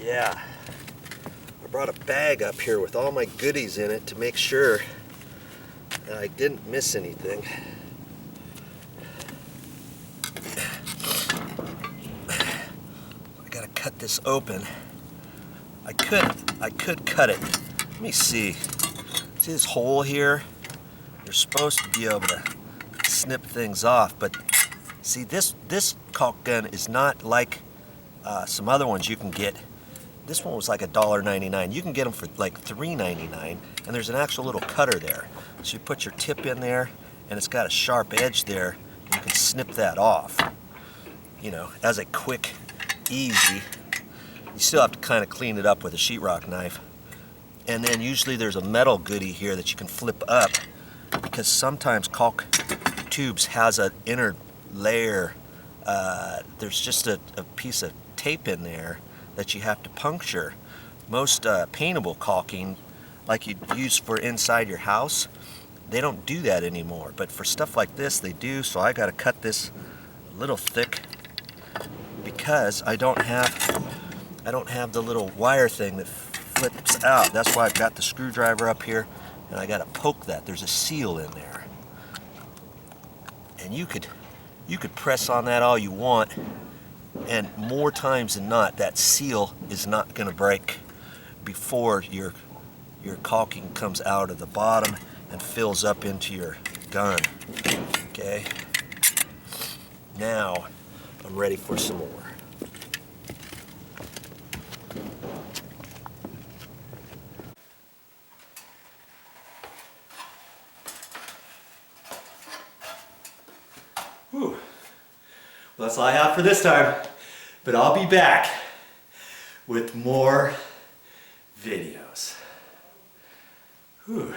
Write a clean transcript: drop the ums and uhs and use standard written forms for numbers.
Yeah, I brought a bag up here with all my goodies in it to make sure that I didn't miss anything. I gotta cut this open. I could cut it. Let me see. See this hole here? You're supposed to be able to snip things off, but see, this caulk gun is not like some other ones you can get. This one was like $1.99. You can get them for like $3.99, and there's an actual little cutter there. So you put your tip in there, and it's got a sharp edge there, and you can snip that off. You know, as a quick, easy. You still have to kind of clean it up with a sheetrock knife. And then usually there's a metal goodie here that you can flip up, because sometimes caulk tubes has an inner layer. There's just a piece of tape in there that you have to puncture. Most paintable caulking, like you'd use for inside your house, they don't do that anymore. But for stuff like this, they do. So I got to cut this a little thick because I don't have the little wire thing that flips out. That's why I've got the screwdriver up here, and I got to poke that. There's a seal in there, and you could press on that all you want, and more times than not, that seal is not going to break before your caulking comes out of the bottom and fills up into your gun. Okay. Now I'm ready for some more. Whew. Well, that's all I have for this time, but I'll be back with more videos. Whew.